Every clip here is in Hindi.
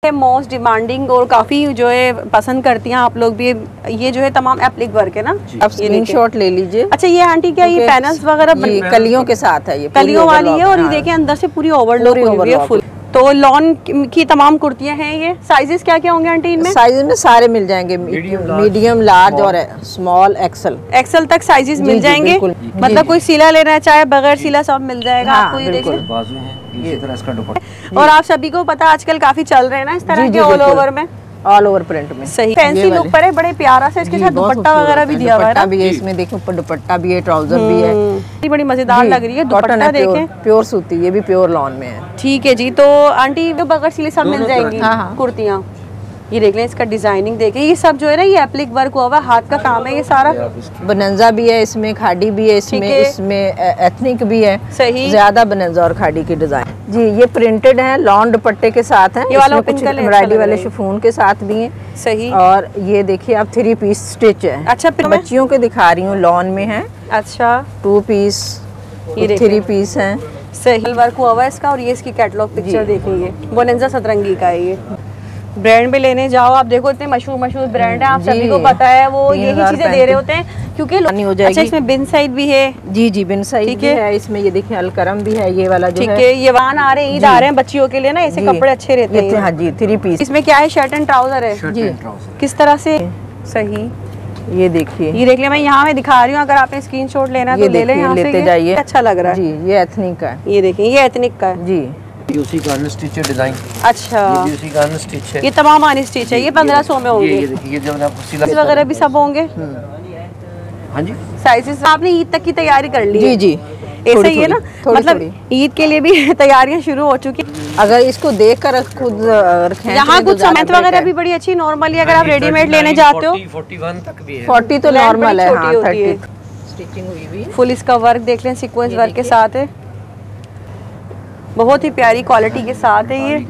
है मोस्ट डिमांडिंग और काफ़ी जो है पसंद करती हैं आप लोग भी। ये जो है तमाम एप्लिक वर्क है ना, आप स्क्रीनशॉट ले लीजिए। अच्छा ये आंटी क्या ये पैनल्स वगैरह कलियों के साथ है, ये कलियों वाली है और ये देखिए अंदर से पूरी ओवरलॉक हुई है फुल। तो लॉन की तमाम कुर्तियां हैं। ये साइजेस क्या क्या होंगे आंटी इनमें? साइज में सारे मिल जाएंगे, मीडियम, लार्ज और स्मॉल, एक्सेल तक साइजेस मिल जाएंगे। मतलब कोई सिला लेना चाहे बगैर सिला सब मिल जाएगा आपको। ये देखिए बाजू है, ये तरह इसका दुपट्टा। और आप सभी को पता आजकल काफी चल रहे हैं ना इस तरह के ऑल ओवर में, ऑल ओवर प्रिंट में। सही फैंसी लुक पर है, बड़े प्यारा से इसके साथ दुपट्टा वगैरह भी दिया हुआ है। भी है इसमें, देखो ऊपर दुपट्टा भी है, ट्राउजर भी है, बड़ी मजेदार लग रही है। दुपट्टा देखें, प्योर सूती, ये भी प्योर लॉन में है। ठीक है जी। तो आंटी बगैर सिले सब मिल जाएंगी कुर्तियाँ। ये देख लें, इसका डिजाइनिंग देखें, ये सब जो है ना ये एप्लिक वर्क हुआ हुआ हाथ का काम है ये सारा। बनंजा भी है इसमें, खाड़ी भी है इसमें एथनिक भी है। सही, ज्यादा बनंजा और खाड़ी की डिजाइन जी। ये प्रिंटेड है, लॉन दुपट्टे के साथ है, ये वाला कुछ एम्ब्रॉयडरी वाले शिफॉन के साथ भी है। सही। और ये देखिए आप 3 पीस स्टिच है। अच्छा बच्चियों के दिखा रही हूँ, लॉन में है। अच्छा 2 पीस, 3 पीस है। सही वर्क हुआ हुआ है इसका। और ये इसकी कैटलॉग पिक्चर देखेंगे, बोनेंजा सतरंगी का है ये। ब्रांड भी लेने जाओ आप देखो, इतने मशहूर ब्रांड है, आप सभी को पता है, वो यही चीजें दे रहे होते हैं क्योंकि हो जाएगी। अच्छा इसमें बिन साइड भी है। जी बिन साइड भी है इसमें। ये देखिए अलकरम भी है, ये वाला जो है। ठीक है, ये वान आ रहे हैं, ईद आ रहे हैं बच्चियों के लिए ना, ऐसे कपड़े अच्छे रहते हैं। हाँ जी 3 पीस। इसमें क्या है, शर्ट एंड ट्राउजर है जी। किस तरह से? सही, ये देखिए, ये देख ले, मैं यहाँ में दिखा रही हूँ, अगर आपने स्क्रीनशॉट लेना है तो ले लें, यहाँ से लेते जाइए। अच्छा लग रहा है जी। ये एथनिक का है, ये देखिए, ये एथनिक का है जी। उसी का अनस्टिच डिजाइन। अच्छा ये उसी का अनस्टिच है, ये तमाम अनस्टिच है। ये 1500 में होंगे। ये देखिए, ये जब आपको सिला वगैरह भी सब होंगे। हाँ जी। साइजेस आपने ईद तक की तैयारी कर ली? जी ऐसा ही है ना, मतलब ईद के लिए भी तैयारियां शुरू हो चुकी। अगर इसको देख कर खुद रखें, यहाँ कुछ समेत वगैरह भी बड़ी अच्छी नॉर्मली, अगर आप रेडीमेड लेने जाते हो 41 तक भी है। 40 तो नॉर्मल है, हाँ 30 स्टिचिंग हुई भी। फुल इसका वर्क देख लें, सीक्वेंस वर्क के साथ है, बहुत ही प्यारी क्वालिटी के साथ है ये।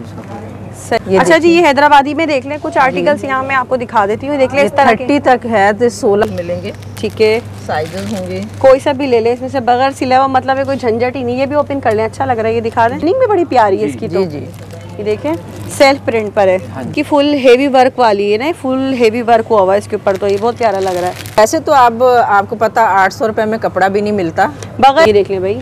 अच्छा जी, ये हैदराबादी में देख लें, कुछ आर्टिकल्स यहाँ मैं आपको दिखा देती हूँ, देख लें इस तरह 30 तक है, तो 16 मिलेंगे। ठीक है, साइजेस होंगे, कोई सा भी ले लें इसमें से, बगैर सिला हुआ मतलब है कोई झंझट ही नहीं। ये भी ओपन कर लें, अच्छा लग रहा है, ये दिखा दें। भी बड़ी प्यारी है इसकी। तो जी ये देखें सेल्फ प्रिंट पर है कि फुल हेवी वर्क वाली है ना, फुल हेवी वर्क हुआ हुआ है इसके ऊपर, तो ये बहुत प्यारा लग रहा है। वैसे तो आपको पता 800 रुपए में कपड़ा भी नहीं मिलता बगैर। ये देख लें भाई,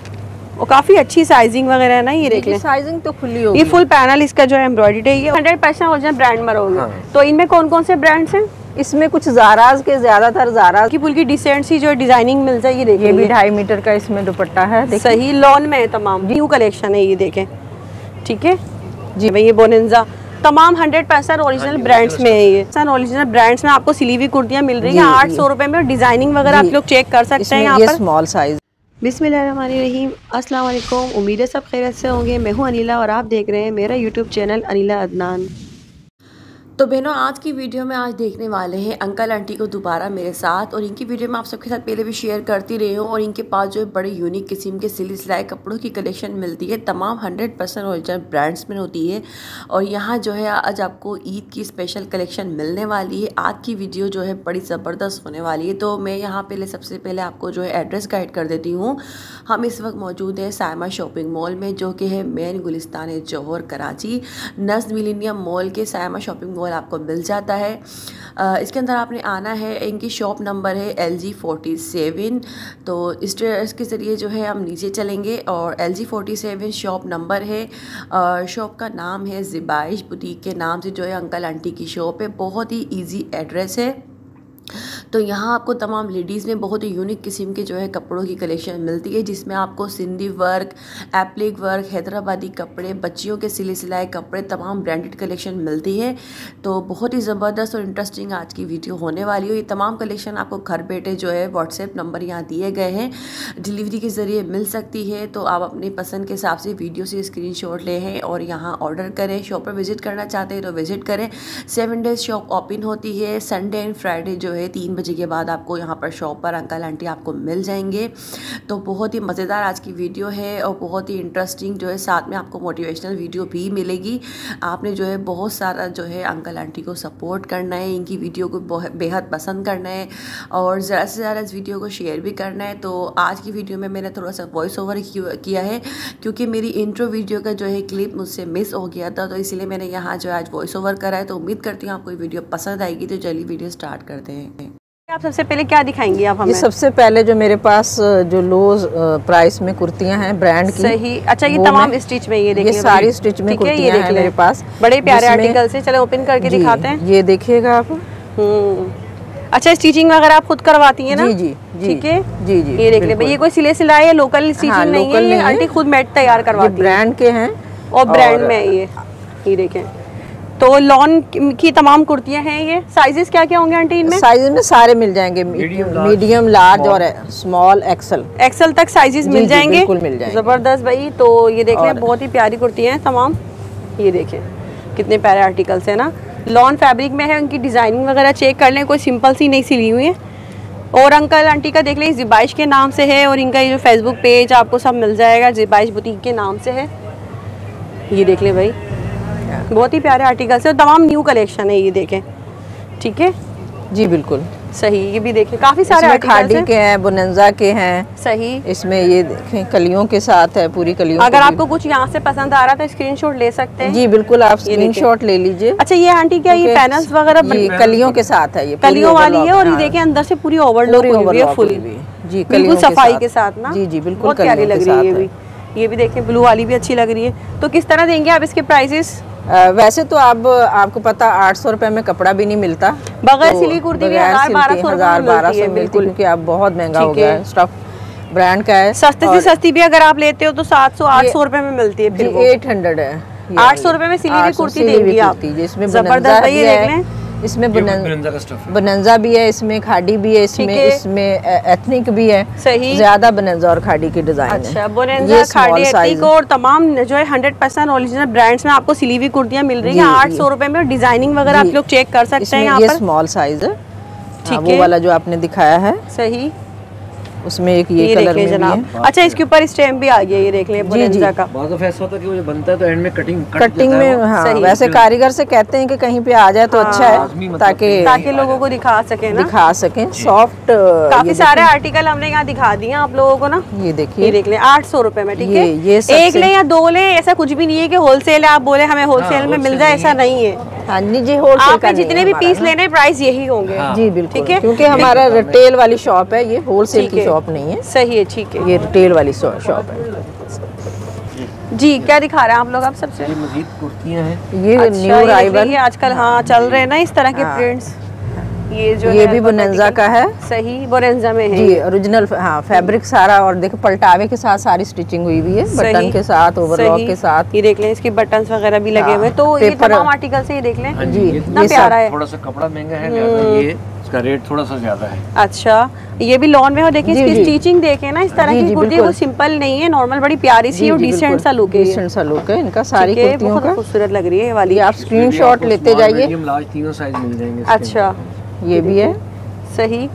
और काफी अच्छी साइजिंग वगैरह है ना, ये देख लें, साइजिंग तो खुली होगी। ये फुल पैनल इसका जो है एम्ब्रॉयडरी है, ये 100% ओरिजिनल ब्रांड में होगा। तो इनमें कौन कौन से ब्रांड्स हैं? इसमें कुछ ज़ाराज के, ज्यादातर ज़ाराज की फुल की डिसेंट सी जो डिजाइनिंग मिल जाए। ये देखिए, ये भी 2.5 मीटर का इसमें दुपट्टा है। सही, लॉन में है, तमाम न्यू कलेक्शन है, ये देखें। ठीक है जी भाई, ये बोनेंजा तमाम 100% ओरिजिनल ब्रांड्स में है। ये ओरिजिनल ब्रांड्स में आपको सिली हुई कुर्तियां मिल रही हैं 800 रुपए में। डिजाइनिंग वगैरह आप लोग चेक कर सकते हैं यहाँ पर। Small size. बिस्मिल्लाहिर्रहमानिर्रहीम, अस्सलाम वालेकुम, उम्मीद है सब खैरियत से होंगे। मैं हूँ अनिला और आप देख रहे हैं मेरा यूट्यूब चैनल अनिला अदनान। तो बहनों, आज की वीडियो में आज देखने वाले हैं अंकल आंटी को दोबारा मेरे साथ, और इनकी वीडियो मैं आप सबके साथ पहले भी शेयर करती रही हूँ। और इनके पास जो है बड़े यूनिक किस्म के सिली सिलाई कपड़ों की कलेक्शन मिलती है, तमाम 100% ओरिजिनल ब्रांड्स में होती है। और यहाँ जो है आज आपको ईद की स्पेशल कलेक्शन मिलने वाली है। आज की वीडियो जो है बड़ी ज़बरदस्त होने वाली है। तो मैं यहाँ सबसे पहले आपको जो है एड्रेस गाइड कर देती हूँ। हम इस वक्त मौजूद है सायमा शॉपिंग मॉल में, जो कि है मेन गुलिस्तान जौहर कराची। नज़्द मिलेनियम मॉल के सायमा शॉपिंग मॉल आपको मिल जाता है। इसके अंदर आपने आना है। इनकी शॉप नंबर है LG 47। तो इस के ज़रिए जो है हम नीचे चलेंगे और LG 47 शॉप नंबर है। शॉप का नाम है ज़िबाइश बुटीक के नाम से जो है अंकल आंटी की शॉप है। बहुत ही ईजी एड्रेस है। तो यहाँ आपको तमाम लेडीज़ में बहुत ही यूनिक किस्म के जो है कपड़ों की कलेक्शन मिलती है, जिसमें आपको Sindhi work, applique work, Hyderabadi कपड़े, बच्चियों के सिले सिलाए कपड़े, तमाम ब्रांडेड कलेक्शन मिलती है। तो बहुत ही ज़बरदस्त और इंटरेस्टिंग आज की वीडियो होने वाली हो। ये तमाम कलेक्शन आपको घर बैठे जो है व्हाट्सएप नंबर यहाँ दिए गए हैं, डिलीवरी के ज़रिए मिल सकती है। तो आप अपनी पसंद के हिसाब से वीडियो से स्क्रीनशॉट ले हैं और यहाँ ऑर्डर करें। शॉप पर विज़िट करना चाहते हैं तो विज़िट करें। 7 डेज़ शॉप ओपन होती है। संडे एंड फ्राइडे जो है 3 बजे बजे के बाद आपको यहाँ पर शॉप पर अंकल आंटी आपको मिल जाएंगे। तो बहुत ही मज़ेदार आज की वीडियो है और बहुत ही इंटरेस्टिंग जो है, साथ में आपको मोटिवेशनल वीडियो भी मिलेगी। आपने जो है बहुत सारा जो है अंकल आंटी को सपोर्ट करना है, इनकी वीडियो को बेहद पसंद करना है और ज़्यादा से ज़्यादा इस वीडियो को शेयर भी करना है। तो आज की वीडियो में मैंने थोड़ा सा वॉइस ओवर किया है क्योंकि मेरी इंट्रो वीडियो का जो है क्लिप मुझसे मिस हो गया था, तो इसलिए मैंने यहाँ जो आज वॉइस ओवर करा है। तो उम्मीद करती हूँ आपको ये वीडियो पसंद आएगी। तो चलिए वीडियो स्टार्ट करते हैं। आप सबसे पहले क्या दिखाएंगी आप हमें? सबसे पहले जो मेरे पास जो लो प्राइस में कुर्तियां हैं ब्रांड की। सही। अच्छा, ये तमाम स्टिच में, ये सारी स्टिच में कुर्तियां हैं मेरे पास, बड़े प्यारे आर्टिकल से। चलो ओपन करके दिखाते हैं। ये देखिएगा आप। अच्छा, स्टिचिंग वगैरह आप खुद करवाती हैं ना? जी जी जी, ठीक है जी जी। ये देख ले भाई, ये कोई सिले सिलाई या लोकल स्टिचिंग नहीं है, ये आंटी खुद मैट तैयार करवाती है। ब्रांड के हैं और ब्रांड में है ये देखें। तो लॉन की तमाम कुर्तियां हैं। ये साइजेस क्या क्या होंगे आंटी इनमें? साइज में सारे मिल जाएंगे, मीडियम, लार्ज और स्मॉल, एक्सल तक साइजेस मिल जाएंगे। बिल्कुल मिल जाएंगे। जबरदस्त भाई। तो ये देख लें, बहुत ही प्यारी कुर्तियां हैं तमाम। ये देखें कितने प्यारे आर्टिकल्स हैं ना, लॉन फैब्रिक में है। उनकी डिजाइनिंग वगैरह चेक कर लें, कोई सिंपल सी नहीं सिली हुई है। और अंकल आंटी का देख लें, ज़िबाइश के नाम से है और इनका ये जो फेसबुक पेज आपको सब मिल जाएगा, ज़िबाइश बुटीक के नाम से है। ये देख लें भाई, बहुत ही प्यारे आर्टिकल्स है और तमाम न्यू कलेक्शन है। ये देखें, ठीक है जी, बिल्कुल सही। ये भी देखें, काफी सारे खादी के हैं, बोनेंजा के हैं। सही। इसमें ये देखें कलियों के साथ है, पूरी कलियों। अगर आपको कुछ यहाँ से पसंद आ रहा तो स्क्रीनशॉट ले सकते हैं। जी बिल्कुल, आप स्क्रीनशॉट ले लीजिए। अच्छा, ये आंटी क्या ये पैनल्स वगैरह कलियों के साथ है, ये कलियों वाली है और ये देखें अंदर से पूरी ओवरलॉक हुई है फुल जी, बिल्कुल सफाई के साथ ना। जी जी बिल्कुल, बहुत प्यारी लग रही है। ये भी देखें, ब्लू वाली भी अच्छी लग रही है। तो किस तरह देंगे आप इसके प्राइसेस? वैसे तो आपको पता 800 रुपए में कपड़ा भी नहीं मिलता, बगैर सिली कुर्ती भी 1200 मिलती, क्योंकि अब बहुत महंगा हो गया है। स्टफ ब्रांड का है। सस्ती से सस्ती भी अगर आप लेते हो तो 700-800 रुपए में मिलती है। फिर 800 है। 800 रुपए में सिली हुई कुर्ती देंगी आप। जिसमें जबरदस्त है। ये देख लें, इसमें बोनेंजा भी है, इसमें खाड़ी भी है, इसमें एथनिक भी है। सही। ज्यादा बोनेंजा और खाड़ी की डिजाइन है। अच्छा, बोनेंजा, खाड़ी, एथनिक और तमाम जो है 100% ओरिजिनल ब्रांड्स में आपको सिली हुई कुर्तियां मिल रही हैं 800 रुपए में। डिजाइनिंग वगैरह आप लोग चेक कर सकते हैं यहाँ पर। स्मॉल साइज है, ठीक है, वो वाला जो आपने दिखाया है। सही। उसमें एक ये कलर में जनाब। अच्छा, इसके ऊपर स्टैम्प भी आ गया, ये देख लें बोनेंजा का। बहुत दफा ऐसा होता है कि वो जो बनता है तो एंड में कटिंग में, हाँ, वैसे कारीगर से कहते हैं कि कहीं पे आ जाए तो अच्छा है, ताकि लोगों को दिखा सकें सॉफ्ट। काफी सारे आर्टिकल हमने यहाँ दिखा दिए आप लोगों को ना। ये देखिए, ये देख लें 800 रुपए में, ठीक है। ये एक ले या दो ले, ऐसा कुछ भी नहीं है कि होलसेल है आप बोले हमें होलसेल में मिल जाए, ऐसा नहीं है। हाँ जी, होलसेल का जितने भी पीस लेने प्राइस यही होंगे। जी बिल्कुल, ठीक है, क्योंकि हमारा रिटेल वाली शॉप है, ये होलसेल की शॉप नहीं है। सही है, ठीक है, ये रिटेल वाली शॉप है। जी, क्या दिखा रहे हैं आप लोग? आप सबसे मजीद कुर्तियां हैं, ये न्यू अराइवल आजकल हाँ चल रहे हैं ना इस तरह के प्रिंट्स। ये भी बोनेंजा का है। सही, बोनेंजा में है जी, ओरिजिनल, हाँ, फैब्रिक सारा। और देखो पलटावे के साथ सारी स्टिचिंग हुई हुई है, बटन के साथ, ओवरलॉक के साथ। ये देख लें, इसकी बटन्स वगैरह भी लगे हुए हैं। तो ये तमाम आर्टिकल से ये देख लें जी, इतना प्यारा है। थोड़ा सा कपड़ा महंगा है, ये इसका रेट थोड़ा सा ज्यादा है। अच्छा, ये भी लॉन में हो। देखिए इसकी स्टिचिंग देखें ना, इस तरह की कुर्ती वो सिंपल नहीं है, नॉर्मल बड़ी प्यारी सी और डिसेंट सा लुक है। डिसेंट सा लुक है इनका, सारी कुर्तियों का। खूबसूरत लग रही है वाली। आप स्क्रीनशॉट लेते जाइए। मीडियम, लार्ज तीनों साइज मिल जाएंगे। अच्छा, ये भी है। सही।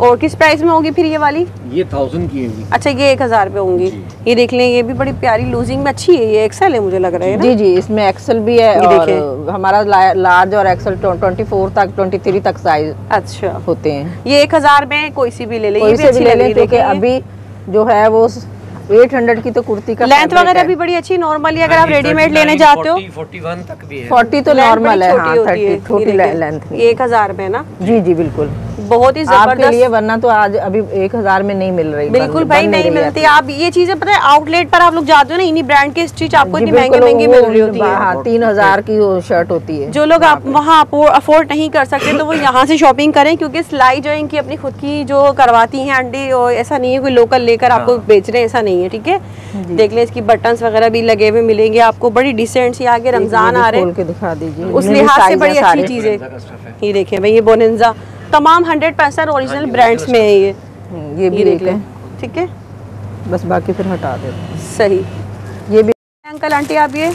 और किस प्राइस में होगी फिर ये वाली? ये 1000 की है। अच्छा, ये 1000 पे होंगी। ये देख लें, ये भी बड़ी प्यारी लूजिंग में अच्छी है। ये एक्सेल है मुझे लग रहा है ना। जी जी, इसमें एक्सेल भी है और हमारा लार्ज और एक्सेल 24 तक 23 तक साइज अच्छा होते हैं। ये 1000 में कोई सी भी ले ले, ये भी अच्छी लग रही है, क्योंकि अभी जो है वो 800 की तो कुर्ती का लेंथ वगैरह भी बड़ी अच्छी। नॉर्मली अगर आप रेडीमेड लेने जाते हो 41 तक भी है। 40 तो नॉर्मल है, हाँ, 30 छोटी लेंथ। 1000 में ना। जी जी बिल्कुल, बहुत ही आपके लिए, वरना तो आज अभी 1000 में नहीं मिल रही। बिल्कुल भाई, नहीं मिलती। आप ये चीजें पता है आउटलेट पर आप लोग जाते हो ना, इन्हीं ब्रांड के स्टिच आपको इतनी महंगी महंगी मिल रही होती है। हाँ, 3000 की वो शर्ट होती है। जो लोग आप वहाँ अफोर्ड नहीं कर सकते तो वो यहाँ से शॉपिंग करें, क्योंकि सिलाई जो है इनकी अपनी खुद की जो करवाती हैं आंटी, और ऐसा नहीं है कोई लोकल लेकर आपको बेच रहे हैं, ऐसा नहीं है, ठीक है। देख लें, इसकी बटन्स वगैरह भी लगे हुए मिलेंगे आपको, बड़ी डिसेंट सी। आगे रमजान आ रहे हैं, दिखा दीजिए, उस लिहाज से बड़ी अच्छी चीज है। ये देखें भाई, ये बोनेंजा तमाम 100% ओरिजिनल ब्रांड्स में है। ये भी देख लें, ठीक है। बस बाकी फिर हटा देते हैं। सही। ये भी अंकल आंटी आप ये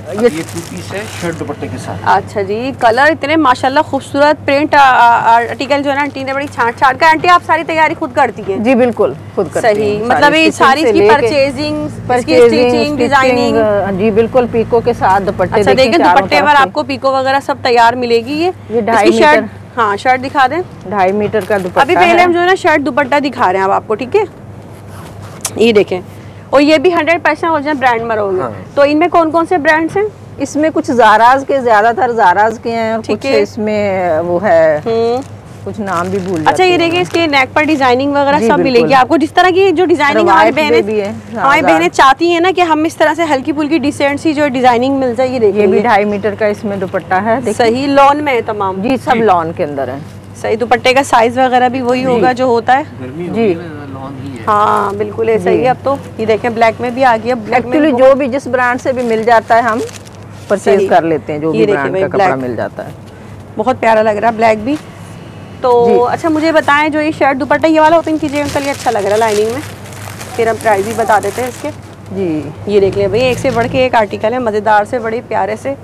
ये 2 पीस है शर्ट दुपट्टे के साथ। अच्छा जी, कलर इतने माशाल्लाह खूबसूरत, प्रिंट आर्टिकल जो है ना आंटी ने बड़ी छांट छांट कर। आंटी आप सारी तैयारी खुद करती हैं? जी बिल्कुल खुद करती हैं। सही, मतलब ये सारी इसकी परचेजिंग, स्टिचिंग, डिजाइनिंग। जी बिल्कुल, पीको के साथ दुपट्टे। अच्छा देखिए, दुपट्टे पर आपको पीको वगैरह सब तैयार मिलेगी। ये 2.5 मीटर। हाँ शर्ट दिखा दें, 2.5 मीटर का दुपट्टा। अभी पहले हम जो है ना शर्ट दुपट्टा दिखा रहे हैं अब आपको, ठीक है। ये देखें, और ये भी 100% ओरिजिनल ब्रांड में होंगे। हाँ। तो इनमें कौन कौन से ब्रांड्स हैं? इसमें कुछ ज़ाराज के, ज्यादातर ज़ाराज के हैं, और कुछ इसमें वो है कुछ नाम भी भूल। अच्छा ये देखिए, इसके नेक पर डिजाइनिंग वगैरह सब मिलेगी आपको, जिस तरह की जो डिजाइनिंग हमारी बहनें चाहती हैं ना कि हम इस तरह से हल्की फुल्की डिसेंट सी जो डिजाइनिंग मिल जाए। ये देखिए, ये भी 2.5 मीटर का इसमें दुपट्टा है। सही, लॉन में है तमाम। जी सब लॉन के अंदर है। सही, दुपट्टे का साइज वगैरह भी वही होगा जो होता है जी। हाँ बिल्कुल ऐसा ही है। अब तो ये देखें, ब्लैक में भी आ गया। ब्लैक एक्चुअली जो भी जिस ब्रांड से भी मिल जाता है हम परचेज कर लेते हैं, जो भी ब्रांड का कपड़ा मिल जाता है। बहुत प्यारा लग रहा है ब्लैक भी। तो अच्छा मुझे बताएं, जो ये शर्ट दुपट्टा ये वाला ओपन कीजिए अंकल, ये अच्छा लग रहा है लाइनिंग में। फिर हम प्राइस भी बता देते हैं इसके। जी ये देख लें भाई, एक से बढ़ के एक आर्टिकल है, मज़ेदार से, बड़े प्यारे से,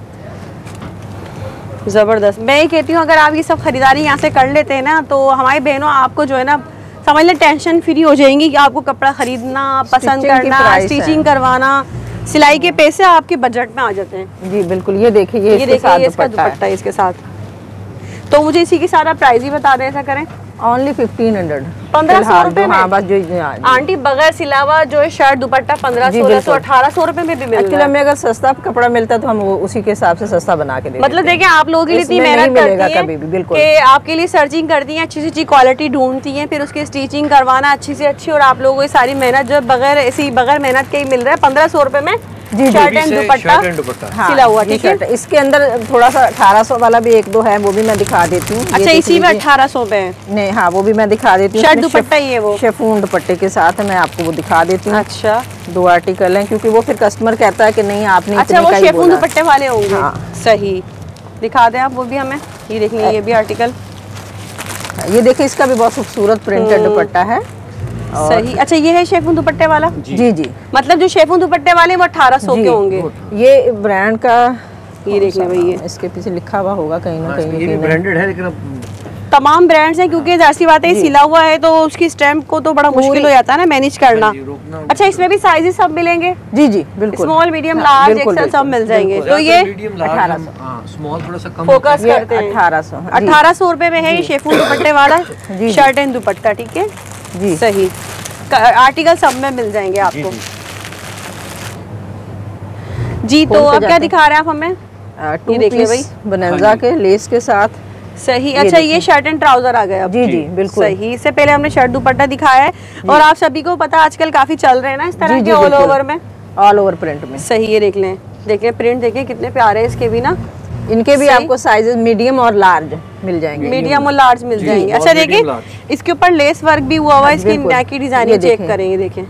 ज़बरदस्त। मैं ये कहती हूँ अगर आप ये सब खरीदारी यहाँ से कर लेते हैं ना, तो हमारी बहनों आपको जो है ना समझ लें टेंशन फ्री हो जाएंगी कि आपको कपड़ा खरीदना, पसंद करना, स्टिचिंग करवाना, सिलाई के पैसे आपके बजट में आ जाते हैं। जी बिल्कुल। ये देखिए, ये इसका दुपट्टा है इसके साथ। तो मुझे इसी के सारा प्राइस ही बता दें, ऐसा करें। ओनली 1500, 1500 रुपए में। हाँ बस जो आंटी बगैर सिलावा जो है शर्ट दुपट्टा 1500, 1800 रुपए में भी मिल रहा है। हमें अगर सस्ता कपड़ा मिलता है तो हम उसी के हिसाब से सस्ता बना के देते हैं। मतलब देखिए, आप लोगों के लिए इतनी मेहनत करती हैं कि आपके लिए सर्चिंग करती हैं, अच्छी से अच्छी क्वालिटी ढूंढती हैं, फिर उसकी स्टिचिंग करवाना अच्छी से अच्छी, और आप लोगों को सारी मेहनत जो बगैर मेहनत के ही मिल रहा है 1500 रुपए में। शर्ट एंड दुपट्टा सिला हुआ, ठीक है। इसके अंदर थोड़ा सा 1800 वाला भी 1-2 है, वो भी मैं दिखा देती हूँ। अच्छा इसी में 1800 पे नहीं, हाँ वो भी मैं दिखा देती हूँ। शर्ट दुपट्टा ही है वो, शिफॉन दुपट्टे के साथ है, मैं आपको वो दिखा देती हूँ। अच्छा 2 आर्टिकल हैं, क्योंकि वो फिर कस्टमर कहता है कि नहीं आपने। अच्छा वो शिफॉन दुपट्टे वाले होंगे। सही, दिखा दें आप वो भी हमें। ये देखिए, ये भी आर्टिकल, ये देखिए, इसका भी बहुत खूबसूरत प्रिंटेड दुपट्टा है। सही। अच्छा ये है शिफॉन दुपट्टे वाला? जी जी। मतलब जो शिफॉन दुपट्टे वाले वो 1800 के होंगे। ये ब्रांड का, ये देख लें भाई, ये इसके पीछे लिखा हुआ होगा कहीं ना कहीं। ये भी ब्रांडेड है, लेकिन तमाम ब्रांड्स हैं, क्योंकि ऐसी बात है सिला हुआ है तो उसकी स्टैम्प को तो बड़ा मुश्किल हो जाता है ना मैनेज करना। अच्छा इसमें भी साइजेस सब मिलेंगे? जी जी बिल्कुल, स्मॉल, मीडियम, लार्ज, एक्सेल सब मिल जाएंगे। तो ये 1800, स्मॉल थोड़ा सा कम फोकस करते हैं। 1800 रुपए में है ये शिफॉन दुपट्टे वाला शर्ट एंड दुपट्टा, ठीक है जी। सही, आर्टिकल सब में मिल जाएंगे आपको जी। तो अब क्या दिखा रहे हैं आप हमें? ये देखिए भाई, बनंजा के लेस के साथ। सही। अच्छा ये शर्ट एंड ट्राउजर आ गया। जी जी बिल्कुल सही। इससे पहले हमने शर्ट दुपट्टा दिखाया है, और आप सभी को पता आजकल काफी चल रहे हैं ना इस तरह के ऑल ओवर में, ऑल ओवर प्रिंट में। सही। ये देख लें, देखिए प्रिंट देखिए कितने प्यारे हैं इसके भी ना। इनके भी आपको साइजेस मीडियम और लार्ज मिल जाएंगे। मीडियम और लार्ज मिल जाएंगे। अच्छा देखिए, इसके ऊपर लेस वर्क भी हुआ हुआ है, इसकी नेक की डिजाइनिंग चेक करेंगे, देखें।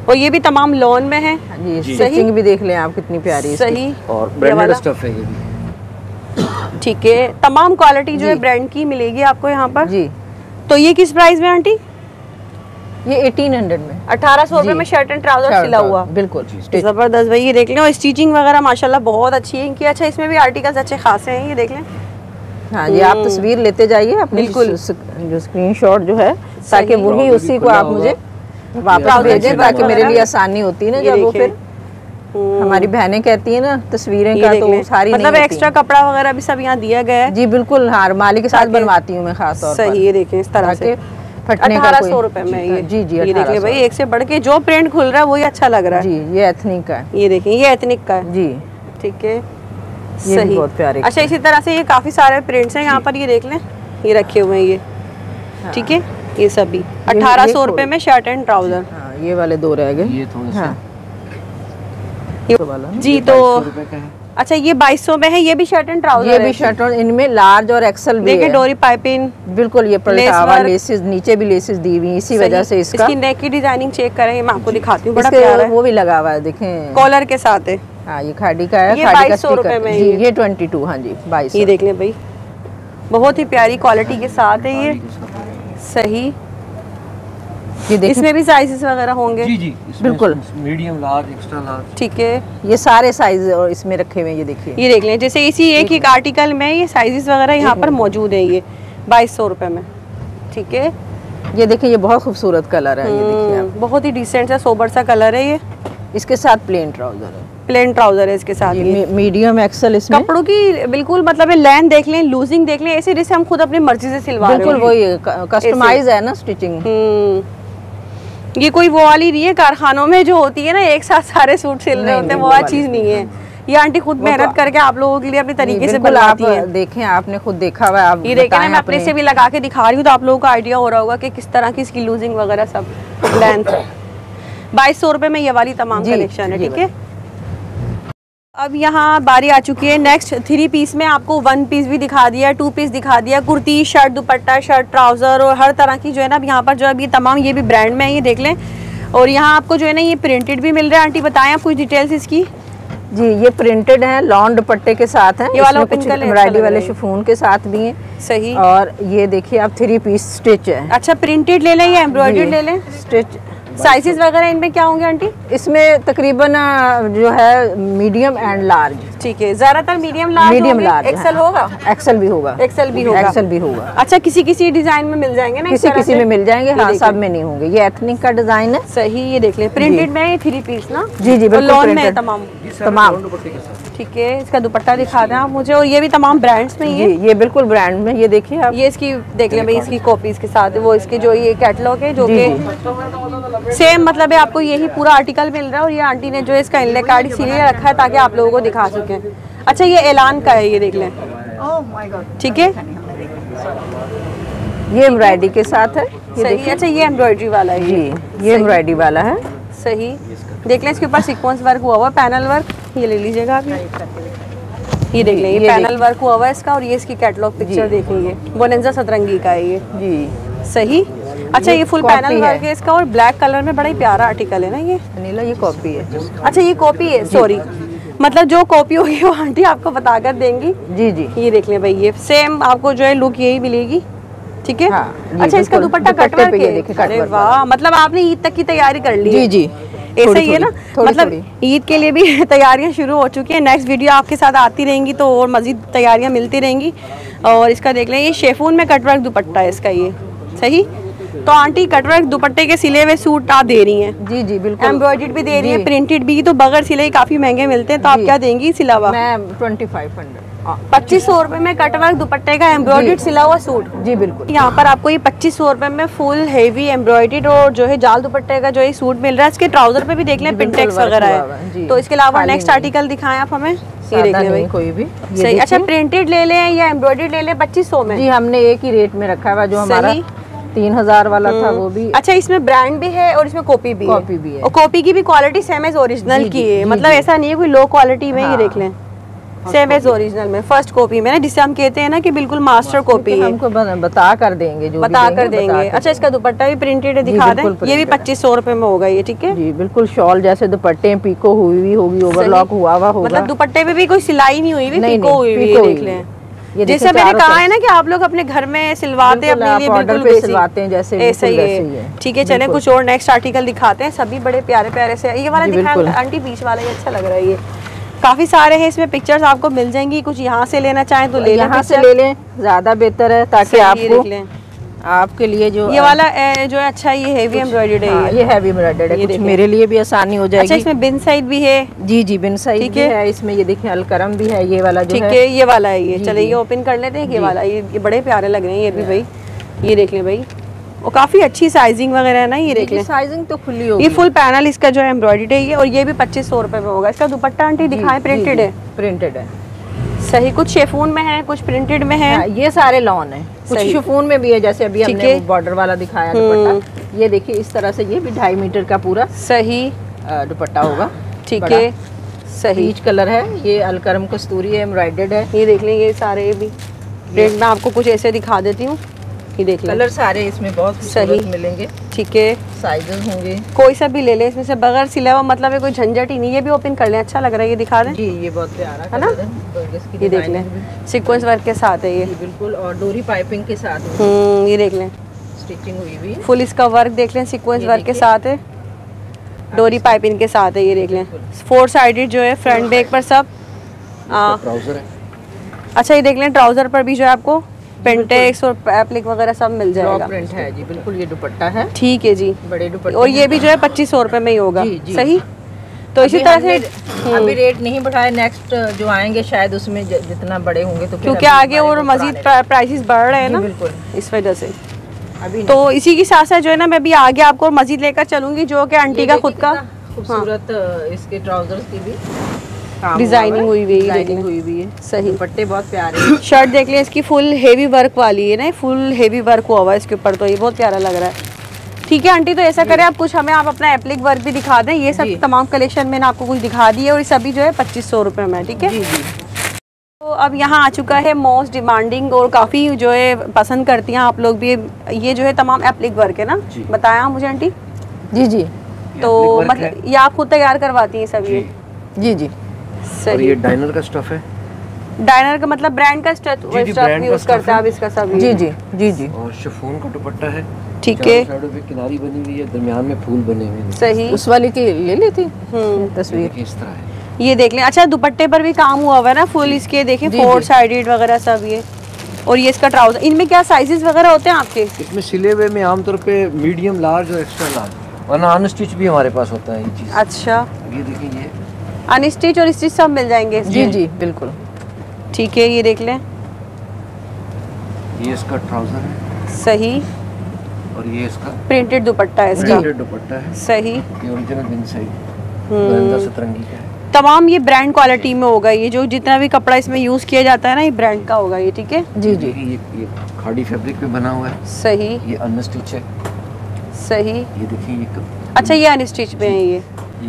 और ये भी तमाम लॉन में है। स्टिचिंग भी देख लें आप कितनी प्यारी है। सही। और ब्रांडेड स्टफ है ये भी, ठीक है। तमाम क्वालिटी जो है ब्रांड की मिलेगी आपको यहाँ पर जी। तो ये किस प्राइस में आंटी? ये 1800 में, 1800 रुपए में शर्ट एंड ट्राउजर सिला हुआ। बिल्कुल जबरदस्त भाई। ये देख लें, और स्टिचिंग वगैरह माशाल्लाह बहुत अच्छी है इनकी। अच्छा इसमें भी आर्टिकल्स अच्छे खासे हैं, ये देख लें। हाँ जी, आप तस्वीर लेते जाइए अपनी, बिल्कुल जो स्क्रीनशॉट जो है, ताकि वही उसी को आप मुझे वापस भेजें, ताकि मेरे लिए आसानी होती है ना। जब वो फिर हमारी बहनें कहती है ना तस्वीरें का, तो सारी मतलब एक्स्ट्रा कपड़ा वगैरह भी सब यहाँ दिया गया है। जी बिल्कुल, हाँ माली के साथ बनवाती हूँ मैं खास तौर पर। सही। ये देखें इस तरह से 1800 रुपए में ये। जी जी। ये देखिए भाई, एक से बढ़ के जो प्रिंट खुल रहा है वही अच्छा लग रहा है जी। ये एथनिक का है, ये देखें, ये एथनिक का है जी, ठीक है सही, बहुत प्यारे। अच्छा इसी तरह से ये काफी सारे प्रिंट्स हैं यहाँ पर, ये देख लें, ये रखे हुए हैं ये, ठीक है। ये सभी 1800 रुपए में शर्ट एंड ट्राउजर। ये वाले 2 रह गए, ये थोड़ा सा जी। तो अच्छा ये 2200 में है, ये भी शर्ट एंड ट्राउजर। ये भी शर्ट, और इनमें लार्ज और एक्सेल भी है। डोरी पाइपिंग, बिल्कुल। ये पलटावा लेसेस, नीचे भी लेसेस दी हुई, इसी वजह से इसका। इसकी नेक की डिजाइनिंग चेक करें, मैं आपको दिखाती हूँ, बड़ा प्यारा है। वो भी लगा हुआ है, देखें, कॉलर के साथ है। हाँ ये खाड़ी का है, ये खाड़ी का 2200 रुपए में जी। ये 22, हाँ जी 22। ये देख लें भाई, बहुत ही प्यारी क्वालिटी के साथ है ये, सही। इसमें भी साइजेस वगैरह होंगे? जी जी, बिल्कुल, मीडियम, लार्ज, एक्स्ट्रा लार्ज। ठीक है, ये सारे साइज और इसमें रखे हुए हैं, ये देखिए। ये देख लें, जैसे इसी एक आर्टिकल में ये साइजेस वगैरह यहाँ पर मौजूद है। ये 2200 रुपए में। ठीक है, ये देखिए, ये बहुत खूबसूरत कलर है, ये देखिए आप। बहुत ही डिसेंट सा सोबर सा कलर है ये। इसके साथ प्लेन ट्राउजर है, प्लेन ट्राउजर है इसके साथ। ये मीडियम एक्सेल इसमें। कपड़ों की बिल्कुल मतलब लेंथ देख लें, लूजिंग देख लें, ऐसे जैसे हम खुद अपनी मर्जी से सिलवा रहे हैं। बिल्कुल वही कस्टमाइज है ना स्टिचिंग। ये कोई वो वाली नहीं है कारखानों में जो होती है ना, एक साथ सारे सूट सिल रहे होते हैं, वो वाली चीज नहीं है। ये आंटी खुद मेहनत करके आप लोगों के लिए अपने तरीके से बनाती है। देखें, आपने खुद देखा हुआ है, आप ये देखें, मैं अपने से भी लगा के दिखा रही हूँ, तो आप लोगों को आइडिया हो रहा होगा कि किस तरह की इसकी लूजिंग वगैरह सब लेंथ। 2200 रुपए में ये वाली तमाम कलेक्शन है। ठीक है, अब यहाँ बारी आ चुकी है नेक्स्ट 3 पीस में। आपको 1 पीस भी दिखा दिया, 2 पीस दिखा दिया, कुर्ती, शर्ट, दुपट्टा, शर्ट, ट्राउजर और हर तरह की जो है ना अब यहाँ पर जो अभी तमाम ये भी ब्रांड में है, ये देख लें। और यहाँ आपको जो है ना ये प्रिंटेड भी मिल रहा है। आंटी बताएं आप कुछ डिटेल्स इसकी। जी, ये प्रिंटेड है, लॉन दुपट्टे के साथ है। ये वाला कुछ एम्ब्रॉयडरी वाले शिफॉन के साथ भी है। सही। और ये देखिए आप 3 पीस स्टिच है। अच्छा, प्रिंटेड ले लें या एम्ब्रॉयडर्ड ले लें? स्टिच। साइजेस वगैरह इनमें क्या होंगे आंटी? इसमें तकरीबन जो है मीडियम एंड लार्ज। ठीक है, ज्यादातर मीडियम लार्ज। एक्सेल होगा? एक्सेल भी होगा। एक्सेल भी होगा। एक्सेल भी होगा। अच्छा, किसी डिजाइन में मिल जाएंगे ना? किसी में मिल जाएंगे, हाँ, सब में नहीं होंगे। ये एथनिक का डिजाइन है। सही, ये देख ले, प्रिंटेड में ये 3 पीस ना? जी जी, बिल्कुल लॉन में तमाम। ठीक है, इसका दुपट्टा दिखा दें आप मुझे। और ये भी तमाम ब्रांड्स में ही है? ये बिल्कुल ब्रांड में। ये देखिए आप, ये इसकी देख लें भाई, इसकी कॉपीज के साथ वो इसके जो ये कैटलॉग है जो कि सेम मतलब है, आपको यही पूरा आर्टिकल मिल रहा है। और ये आंटी ने जो इसका इनले कार्ड इसीलिए रखा है ताकि आप लोगों को दिखा सकें। अच्छा, ये ऐलान का है, ये देख लें। ठीक है, ये एम्ब्रॉयडरी के साथ है। सही। अच्छा, ये एम्ब्रॉयडरी वाला है? जी, ये एम्ब्रॉयडरी वाला है। सही, देख लें, इसके ऊपर सीक्वेंस वर्क हुआ हुआ, पैनल वर्क। ये ले लीजिएगा आप। ये देख लें, ये पैनल वर्क हुआ हुआ है इसका। और ये इसकी कैटलॉग पिक्चर देखेंगे, बोनेंजा सतरंगी का है ये। जी, सही। अच्छा, ये फुल पैनल वर्क है इसका और ब्लैक कलर में बड़ा ही प्यारा आर्टिकल है ना ये। अनिला, ये कॉपी है। अच्छा, ये कॉपी है, सॉरी, मतलब जो कॉपी होगी वो आंटी आपको बता कर देंगी। जी जी, ये देख लें भाई, ये सेम आपको जो है लुक यही मिलेगी। ठीक है। हाँ, अच्छा, इसका दुपट्टा कटवर्क है। अरे वाह, मतलब आपने ईद तक की तैयारी कर ली है। जी जी, ऐसा ही है ना, मतलब ईद के लिए भी तैयारियां शुरू हो चुकी हैं। नेक्स्ट वीडियो आपके साथ आती रहेंगी तो और मजीद तैयारियां मिलती रहेंगी। और इसका देख लें, ये शेफून में कटवर्क दुपट्टा है इसका ये। सही। तो आंटी कटवर्क दुपट्टे के सिले हुए सूट आप दे रही हैं? जी जी, बिल्कुल। एम्ब्रॉयडर्ड भी दे रही हैं, प्रिंटेड भी। तो बगैर सिले काफी महंगे मिलते हैं, तो आप क्या देंगी सिलावा? मैं 2500 2500 रुपए में कटवर्क दुपट्टे का एम्ब्रॉयडर्ड सिला हुआ सूट। जी बिल्कुल। यहाँ पर आपको ये 2500 रुपए में फुल हेवी एम्ब्रॉयडर्ड और जो है जाल दुपट्टे का जो है सूट मिल रहा है। इसके ट्राउजर पे भी देख लें पिंटेक्स वगैरह है। तो इसके अलावा नेक्स्ट आर्टिकल दिखाएं आप हमें। ये देख लें भाई, कोई भी सही। अच्छा, प्रिंटेड ले लें या एम्ब्रॉयडर्ड ले लें 2500 में? जी, हमने एक ही रेट में रखा है, जो हमारा 3000 वाला था वो भी। अच्छा, इसमें ब्रांड भी है और इसमें कॉपी भी है। और कॉपी की भी क्वालिटी सेम एज ओरिजिनल की है, मतलब ऐसा नहीं है कोई लो क्वालिटी में। ये देख लें, सेम एज ओरिजिनल में, फर्स्ट कॉपी में ना, जिसे हम कहते हैं ना कि बिल्कुल मास्टर कॉपी है। हमको बता कर देंगे, जो बता कर देंगे। अच्छा, इसका दुपट्टा भी प्रिंटेड है, दिखा दें। ये भी 2500 रुपए में होगा ये। ठीक है जी, बिल्कुल शॉल जैसे दुपट्टे पीको हुई हुई होगी, ओवरलॉक हुआ हुआ होगा, मतलब दुपट्टे पे भी कोई सिलाई नहीं हुई, पीको हुई हुई है। देख लें, जैसे मैंने कहा है ना कि आप लोग अपने घर में सिलवाते हैं अपने लिए, बिल्कुल सिलवाते हैं जैसे ऐसे ही है। ठीक है, चलें कुछ और नेक्स्ट आर्टिकल दिखाते हैं। सभी बड़े प्यारे प्यारे से। ये वाला दिखाएं आंटी, बीच वाला, ये अच्छा लग रहा है। ये काफी सारे हैं, इसमें पिक्चर्स आपको मिल जाएंगी। कुछ यहाँ से लेना चाहें तो ले लें, यहाँ से ले लें, ज्यादा बेहतर है, ताकि आपको आपके लिए जो ये वाला जो है अच्छा, ये हेवी एम्ब्रॉयडर्ड है। ये हेवी एम्ब्रॉयडर्ड है, कुछ मेरे लिए भी आसानी हो जाएगी। अच्छा, इसमें बिन साइड भी है? जी जी, बिन साइड भी है इसमें। ये देखिए, अलकरम भी है, ये वाला जो है। ठीक है, ये वाला है ये। चलिए ये ओपन कर लेते हैं। ये वाला, ये बड़े प्यारे लग रहे हैं ये भी भाई। ये देख लें भाई, और काफी अच्छी साइजिंग वगैरह है ना। ये देख लें, साइजिंग तो खुली होगी। ये फुल पैनल इसका जो है एम्ब्रॉयडर्ड है ये। और ये भी 2500 रुपए में होगा। इसका दुपट्टा आंटी दिखाएं, प्रिंटेड है? प्रिंटेड है। सही, कुछ शेफून में है, कुछ प्रिंटेड में है। ये सारे लॉन है, कुछ शिफॉन में भी है, जैसे अभी हमने बॉर्डर वाला दिखाया दुपट्टा। ये देखिए, इस तरह से ये भी 2.5 मीटर का पूरा सही दुपट्टा होगा। ठीक है, सही। पीच कलर है, ये अलकरम कस्तूरी है, एम्ब्रॉयडर्ड है। ये देख लें, ये सारे भी रेट में आपको कुछ ऐसे दिखा देती हूँ। ये देख लें, कलर सारे इसमें बहुत सही मिलेंगे। ठीक है, साइजेस होंगे, कोई सा भी ले लें इसमें से, बगैर सिला हुआ, मतलब है कोई झंझट ही नहीं। ये भी ओपन कर लें, अच्छा लग रहा है। ये दिखा दें जी, ये बहुत प्यारा है ना। ये देख लें, सीक्वेंस वर्क के साथ है ये, बिल्कुल, और डोरी पाइपिंग के साथ। ये देख लें, स्टिचिंग हुई हुई है। फुल इसका वर्क देख लें, सीक्वेंस वर्क के साथ है, डोरी पाइपिंग के साथ है। ये देख लें 4 साइडेड जो है, फ्रंट बैक पर सब। ट्राउजर है। अच्छा ये देख लें ट्राउजर पर भी जो है आपको पेंटेक्स और एप्लिक वगैरह सब मिल जाएगा। प्रिंट है जी, बिल्कुल। ये दुपट्टा है, ठीक है जी। बड़े दुपट्टे और ये भी जो है 2500 रुपए में ही होगा। जी, जी। सही। तो इसी तरह से अभी रेट नहीं बढ़ाए, नेक्स्ट जो आएंगे शायद उसमें जितना बड़े होंगे तो क्योंकि आगे और मजीद प्राइसेस बढ़ रहे हैं ना, बिल्कुल इस वजह से अभी। तो इसी के साथ साथ जो है ना मैं भी आगे आपको मजीद लेकर चलूंगी, जो कि आंटी का खुद का खूबसूरत इसके ट्राउजर्स की भी डिजाइनिंग हुई हुई है। सही। दुपट्टे बहुत प्यारे हैं। शर्ट देख लें, इसकी फुल हेवी वर्क वाली है ना, फुल हेवी वर्क हुआ हुआ है इसके ऊपर, तो ये बहुत प्यारा लग रहा है। ठीक है आंटी, तो ऐसा करें आप कुछ हमें आप अपना एप्लिक वर्क भी दिखा दें। ये सब तमाम कलेक्शन मैंने आपको कुछ दिखा दी है और ये सभी जो है 2500 रुपये में। ठीक है जी जी। तो अब यहाँ आ चुका है मोस्ट डिमांडिंग और काफ़ी जो है पसंद करती हैं आप लोग भी, ये जो है तमाम एप्लिक वर्क है ना, बताया मुझे आंटी। जी जी। तो मतलब ये आप खुद तैयार करवाती हैं सब? ये जी जी। और ये डाइनर का स्टफ है। डाइनर का मतलब ब्रांड का स्टफ यूज करते हैं आप इसका सब? जी जी जी जी। और शिफॉन का दुपट्टा है। ठीक है। साइडों पे किनारी बनी हुई है, दरमियान में फूल बने हुए हैं। सही। उस वाली की ले ली थी तस्वीर, इस तरह है। ये देख लें। अच्छा दुपट्टे पर भी काम हुआ हुआ है ना फुल इसके, देखें 4 साइडेड वगैरह सब ये। और ये इसका ट्राउजर, इनमें क्या साइजेस वगैरह होते हैं आपके? इसमें सिले हुए में आमतौर पे मीडियम, लार्ज और एक्स्ट्रा लार्ज, वरना अनस्टिच भी हमारे पास होता है ये चीज़। अच्छा। ये देखिए, ये अनस्टिच और स्टिच सब मिल जाएंगे इसमें? जी जी बिल्कुल। ठीक है, ये देख लें। ये इसका ट्राउजर है। सही। और ये इसका प्रिंटेड दुपट्टा है इसका। प्रिंटेड दुपट्टा है। सही। ये ओरिजिनल इनसाइड सतरंगी का है। तमाम ये ब्रांड क्वालिटी में होगा, ये जो जितना भी कपड़ा इसमें यूज किया जाता है ना, ये ब्रांड का होगा ये। ठीक है जी जी। ये खाड़ी फैब्रिक पे बना हुआ है। सही। ये अनस्टिच है। सही। ये देखिए, ये अच्छा ये अनस्टिच पे है ये,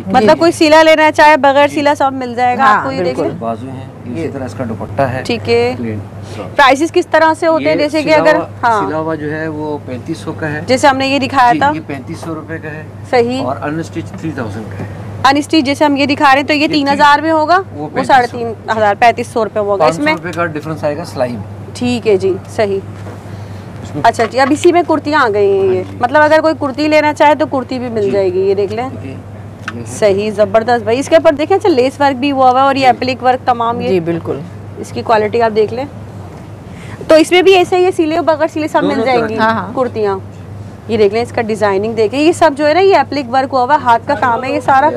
मतलब कोई सिला लेना चाहे बगैर सिला सब मिल जाएगा आपको। ये देखिए बाजू है, इसी तरह इसका दुपट्टा है। ठीक है। प्राइसेस किस तरह से होते हैं? जैसे कि अगर सिला हुआ जो है वो 3500 का है, जैसे हमने ये दिखाया था, ये 3500 रुपए का है। सही। और अनस्टिच 3000 का है। अनस्टिच जैसे हम ये दिखा रहे हैं तो ये 3000 में होगा, वो 3500 3500 रुपए होगा। इसमें 500 रुपए का डिफरेंस आएगा सिलाई में। ठीक है जी। सही। अच्छा जी, अब इसी में कुर्तियाँ आ गई हैं ये, मतलब अगर कोई कुर्ती लेना चाहे तो कुर्ती भी मिल जाएगी। ये देख लें। सही, जबरदस्त भाई। इसके ऊपर देखें, अच्छा लेस वर्क भी हुआ हुआ है और ये एप्लिक वर्क तमाम। ये जी बिल्कुल, इसकी क्वालिटी आप देख लें। तो इसमें भी ऐसे ही सिले बगैर सिले सब मिल जाएंगी कुर्तियाँ। ये देख लें, इसका डिजाइनिंग देखें, ये सब जो है ना ये एप्लिक वर्क हुआ हुआ है, हाथ का काम है ये सारा।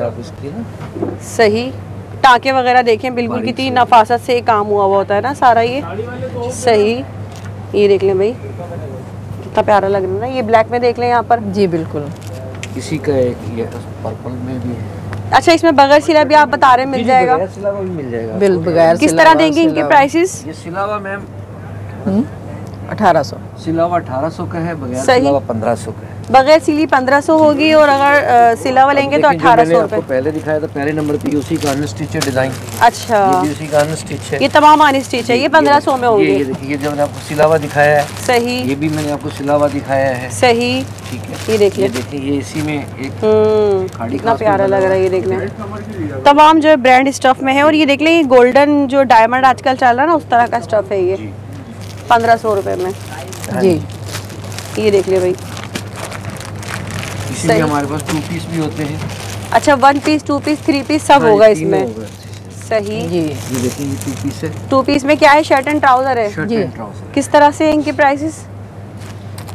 सही। टाँके वगैरह देखें, बिल्कुल कितनी नफासत से काम हुआ हुआ होता है ना सारा ये। सही। ये देख लें भाई, कितना प्यारा लग रहा है ना। ये ब्लैक में देख लें यहाँ पर। जी बिल्कुल। इसी का एक ये पर्पल में भी है। अच्छा, इसमें बगैर सिला भी आप बता रहे हैं मिल जाएगा? बगैर सिला हुआ भी मिल जाएगा। बगैर किस तरह देंगे इनके प्राइसेस? ये सिला हुआ मैम 1800, सिला हुआ 1800 का है, बगैर सही। सिला हुआ 1500 का है। बगैर सिली 1500 होगी और अगर सिलावा लेंगे तो 1800 रुपए। पहले दिखाया था पहले नंबर पे, उसी का अनस्टिच है डिजाइन। अच्छा, ये भी उसी का अनस्टिच है। ये तमाम अनस्टिच है, ये 1500 में होंगे। ये देखिए, ये जो मैंने आपको सिलावा दिखाया है। सही। ये भी मैंने आपको सिलावा दिखाया है। सही। ठीक है, ये देखिए, ये देखिए, ये इसी में एक कितना प्यारा लग रहा है। ये देख लें, तमाम जो है ब्रांड स्टफ में है। और ये देख लें, ये गोल्डन जो डायमंड आजकल चल रहा है ना, उस तरह का स्टफ है ये 1500 रुपए में। जी। ये देख ले भाई, इसमें हमारे पास 2 पीस भी होते हैं। अच्छा, 1 पीस 2 पीस 3 पीस सब होगा इसमें। सही। जी। ये देखिए, ये 2 पीस है। 2 पीस में क्या है? शर्ट एंड ट्राउजर है। Shirt and trouser. किस तरह से इनके प्राइसेस?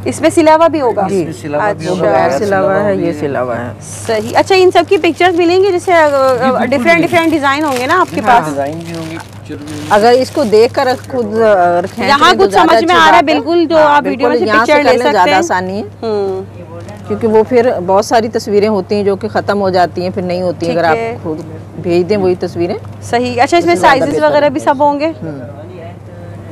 इसमें सिलावा भी होगा? इसमें सिलावा भी होगा, बगैर सिलावा है, ये सिलावा है। सही। अच्छा, इन सब की पिक्चर्स मिलेंगी, जैसे डिफरेंट डिजाइन होंगे ना आपके पास? डिजाइन भी होंगे, पिक्चर भी होंगे। अगर इसको देखकर खुद रखें, यहाँ कुछ समझ में आ रहा है बिल्कुल, जो आप वीडियो में से पिक्चर ले सकते हैं। ज़्यादा आसानी है, क्योंकि वो फिर बहुत सारी तस्वीरें होती हैं जो कि ख़त्म हो जाती हैं, फिर नहीं होती हैं। अगर आप खुद भेज दें वही तस्वीरें। सही। अच्छा, इसमें साइजेस वगैरह भी सब होंगे?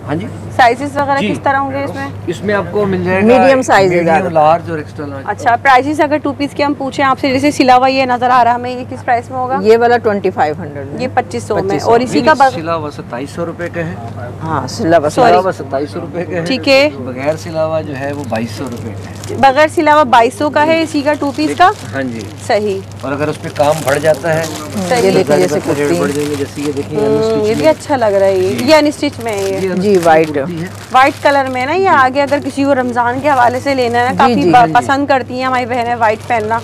हाँ जी, साइजेस वगैरह किस तरह होंगे इसमें? इसमें आपको मिल जाएगा मीडियम साइज, लार्ज और एक्स्ट्रा लार्ज। अच्छा, प्राइसेस अगर 2 पीस के हम पूछें आपसे, जैसे सिलावा ये नजर आ रहा है हमें, ये किस प्राइस में होगा? ये वाला 2500 ये 2500 में। और इसी का सिला हुआ 2700 रुपए का है। हाँ सिलावा 2700 रुपए का है। ठीक है। बगैर सिलावा जो है वो 2200 रुपए का है। बगैर सिलावा 2200 का है इसी का 2 पीस का। हाँ जी। सही। और अगर उस पे काम बढ़ जाता है सही। ये देखिए जैसे रेट बढ़ जाएंगे, जैसे ये देखिए ये भी अच्छा लग रहा है। ये अनस्टिच में है ये जी, वाइट कलर में ना। ये आगे अगर किसी को रमजान के हवाले से लेना है ना, काफी पसंद करती हैं हमारी बहनें वाइट पहनना,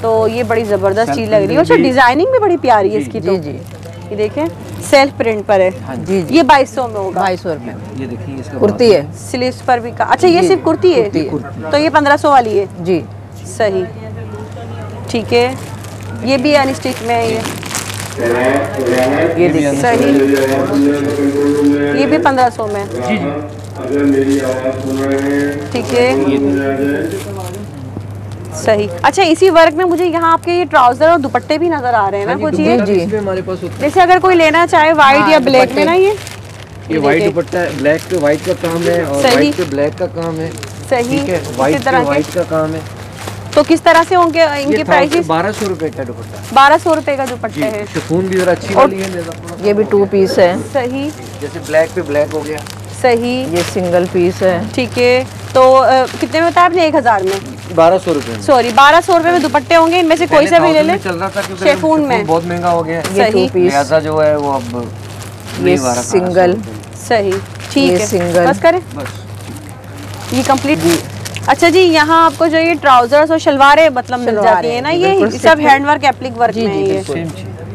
तो ये बड़ी जबरदस्त चीज लग रही है। अच्छा डिजाइनिंग भी बड़ी प्यारी है इसकी। तो ये देखें सेल्फ प्रिंट पर है। जी ये 2200 में होगा। 2200 रुपए। ये देखिए इसका कुर्ती है, स्लीव्स पर भी अच्छा ये सिर्फ कुर्ती है, तो ये 1500 वाली है जी। सही। ठीक है। ये भी अनस्टिच में है। ये देखिए सही। ये भी 1500 में। जी जी। ठीक है सही। अच्छा इसी वर्क में मुझे यहाँ आपके ये ट्राउजर और दुपट्टे भी नजर आ रहे हैं ना कुछ। ये जी हमारे पास होता है। जैसे अगर कोई लेना चाहे वाइट या ब्लैक में ना, ये वाइट दुपट्टा है, ब्लैक पे वाइट का काम है और वाइट पे ब्लैक का काम है। सही। ठीक है, वाइट पे वाइट का काम है। तो किस तरह से होंगे इनके प्राइसेस? 1200 रुपए का दुपट्टा। 1200 रुपए का दुपट्टा है। शिफॉन भी जरा अच्छी वाली है। ये भी 2 पीस है। सही। जैसे ब्लैक पे ब्लैक हो गया। सही। ये सिंगल पीस है। ठीक है। तो कितने में बताया आपने? 1000 में? 1200 रुपए। सॉरी 1200 रुपए में दुपट्टे होंगे। इनमें से कोई सा भी ले ले। चल रहा था क्योंकि शिफॉन में बहुत महंगा हो गया। ये 2 पीस लिहाजा जो है वो अब ये सिंगल। सही। ठीक है सिंगल बस करें ये कंप्लीट। अच्छा जी यहाँ आपको जो ये ट्राउजर्स और शलवारें मतलब मिल जाती है ना, ये सब हैंडवर्क एप्लिक वर्क में है ये।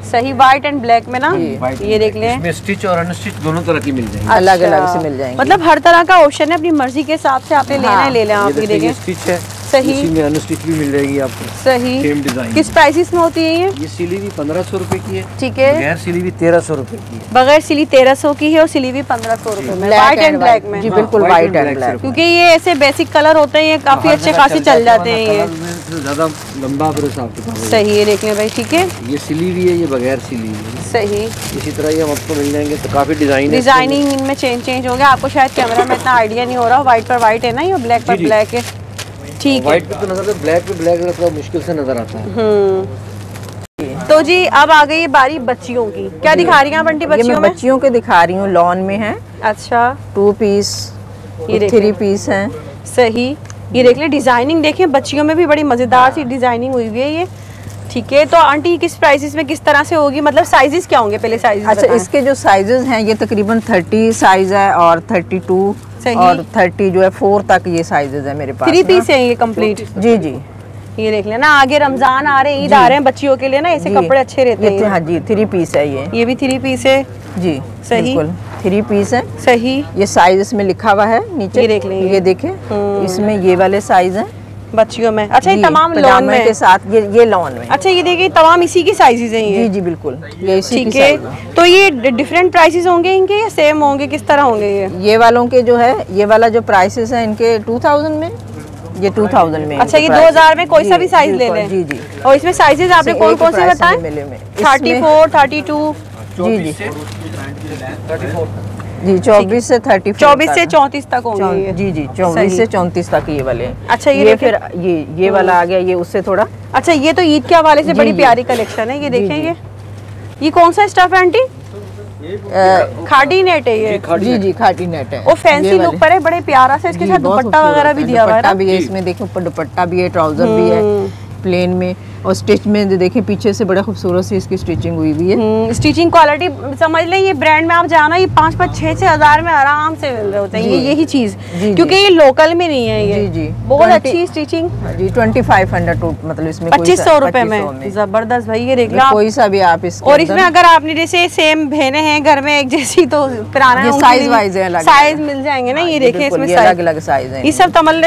सही। व्हाइट एंड ब्लैक में ना, ये देख लें। इसमें स्टिच और अनस्टिच दोनों तरह की मिल जाएंगी। अलग अलग से मिल जाएंगे। मतलब हर तरह का ऑप्शन है, अपनी मर्जी के हिसाब से आपने लेना है ले लें। आप ये देखें स्टिच है। सही। इसी में अनस्टिच भी मिल जाएगी आपको। सही। Same design. किस प्राइसेस में होती है ये सिली भी 1500 रुपए की है। ठीक है। बगैर सिली भी 1300 रुपए की है। बगैर सिली 1300 की है और सिली भी 1500 रुपए में। व्हाइट एंड ब्लैक में। जी बिल्कुल व्हाइट एंड ब्लैक। क्योंकि ये ऐसे बेसिक कलर होते हैं, ये काफी अच्छे खासे चल जाते हैं ये। ज्यादा लंबा बरस। सही है देख लें भाई। ठीक है। ये सिली भी है, ये बगैर सिली भी है। सही। इसी तरह ये आपको मिल जाएंगे। तो काफी डिजाइनिंग इनमें चेंज होंगे। आपको शायद कैमरा में इतना आइडिया नहीं हो रहा। व्हाइट पर व्हाइट है ना, ये ब्लैक पर ब्लैक है। ठीक है। व्हाइट पे तो नजर, ब्लैक पे ब्लैक थोड़ा मुश्किल से नजर आता है। तो जी अब आ गई बारी बच्चियों की। क्या दिखा रही हैं आप आंटी बच्चियों में? बच्चियों के दिखा रही हूँ। लॉन में है। अच्छा 2 पीस, ये 3 पीस है। सही। ये देख ले डिजाइनिंग देखें, बच्चियों में भी बड़ी मजेदार सी डिजाइनिंग हुई हुई है ये। ठीक है। तो आंटी किस प्राइसेस में किस तरह से होगी, मतलब साइजेस क्या होंगे पहले साइजेस? अच्छा इसके जो साइजेस हैं ये तकरीबन 30 साइज है और 32 और 30 जो है 4 तक ये साइजेस है मेरे पास। 3 पीस है ये कंप्लीट। जी जी। ये देख लेना, आगे रमजान आ रहे हैं, ईद आ रहे हैं, बच्चियों के लिए ना ऐसे कपड़े अच्छे रहते हैं। हाँ जी 3 पीस है ये भी 3 पीस है जी। सही। 3 पीस है। सही। ये साइज इसमें लिखा हुआ है नीचे, ये देख लें। ये देखें इसमें ये वाले साइज हैं बच्चियों में। अच्छा ये तमाम लॉन में के साथ, ये लॉन में। अच्छा ये देखिए तमाम इसी की साइजेस हैं ये। जी जी बिल्कुल ये इसी की साइज है। तो ये डिफरेंट प्राइसेस होंगे इनके या सेम होंगे, किस तरह होंगे ये वालों के जो है, ये वाला जो प्राइसेस है इनके 2000 में, ये 2000 में। अच्छा ये 2000 में कोई सा भी साइज ले लें। जी जी। और इसमें साइजेस आपने कौन कौन से बताए? 34, 32 जी जी जी 24 से 34, 24 से 34 तक होंगे। जी जी 24 से 34 तक ये वाले। अच्छा ये फिर ये वाला आ गया, ये उससे थोड़ा। अच्छा ये तो ईद के हवाले से बड़ी प्यारी कलेक्शन है। ये देखेंगे ये कौन सा स्टफ है आंटी? खाटी नेट है ये। जी जी खाटी नेट है। वो फैंसी लुक पर है, बड़े प्यारा से इसके साथ दुपट्टा वगैरह भी दिया हुआ है ना। भी है इसमें, देखो ऊपर दुपट्टा भी है, ट्राउजर भी है प्लेन में, और स्टिच में देखें पीछे से बड़ा खूबसूरत सी इसकी स्टिचिंग हुई हुई है। स्टिचिंग क्वालिटी समझ लें, ये ब्रांड में आप जाना ये 5-6 हज़ार में आराम से मिल रहे होते हैं ये, यही चीज, क्योंकि ये लोकल में नहीं है ये। जी बहुत अच्छी स्टिचिंग जी। 2500 मतलब इसमें 2500 रुपए में जबरदस्त भाई। ये देख लो कोई सा भी आप इसके, और इसमें अगर आपने जैसे सेम बहने हैं घर में एक जैसी, तो पुराना साइज वाइज साइज मिल जाएंगे ना। ये देखें इसमें अलग अलग साइज है। ये सब तमल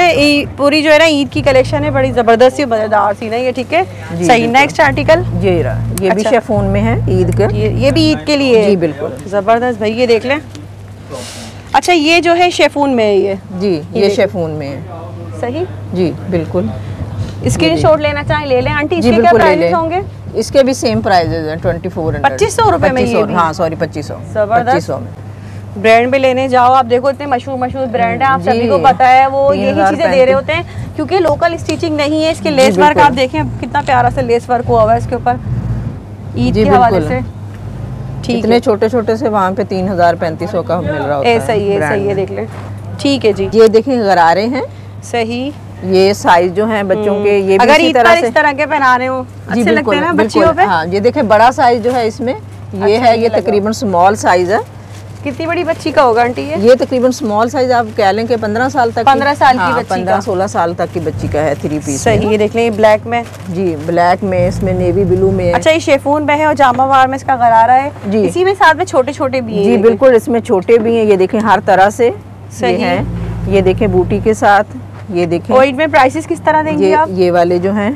पूरी जो है ना ईद की कलेक्शन है, बड़ी जबरदस्त सी मजेदार सी ना ये। ठीक है सही। नेक्स्ट आर्टिकल ये भी शिफॉन में है ईद का। ये भी ईद के लिए जी बिल्कुल जबरदस्त भाई। ये देख लें। अच्छा ये जो है शिफॉन में है ये। जी ये शिफॉन में है। सही जी बिल्कुल। स्क्रीनशॉट लेना चाहे ले लें आंटी। इसके क्या प्राइस होंगे? इसके भी सेम प्राइसेस हैं 2400। 2500 रुपए में ये भी? हाँ सॉरी 2500। जबरदस्त में ब्रांड पे लेने जाओ आप, देखो इतने मशहूर ब्रांड है, आप सभी को पता है, वो यही चीजें दे रहे होते हैं क्योंकि लोकल स्टिचिंग नहीं है। इसके लेस वर्क आप देखें कितना प्यारा सा लेस वर्क हुआ हुआ है इसके ऊपर ईद के हवाले से। इतने छोटे छोटे से वहाँ पे 3000-3500 का मिल रहा होता है। सही है, देख लें। ठीक है जी, ये देखिए गरारे हैं। सही। ये साइज जो है बच्चों के, ये भी अगर इसी तरह से इस तरह के पहना रहे हो अच्छे लगते हैं ना बच्चियों पे। हाँ, ये देखिए बड़ा साइज जो है इसमें ये है, ये तकरीबन स्मॉल साइज है। कितनी बड़ी बच्ची का होगा आंटी ये तकरीबन स्मॉल साइज आप कह लें कि 15 साल तक, 15 साल की बच्ची 15-16 साल तक की बच्ची का है 3 पीस। सही। ये देख लें, ये ब्लैक में जी, ब्लैक में, इसमें नेवी ब्लू में है। अच्छा, ये शेफून में है और जामा वार में इसका गरारा है जी। इसी में साथ में छोटे छोटे भी हैं। जी बिल्कुल, इसमें छोटे भी हैं। ये देखें हर तरह से सही है। ये देखें बूटी के साथ, ये देखें। और इनमें प्राइसेस किस तरह देंगे आप? ये वाले जो हैं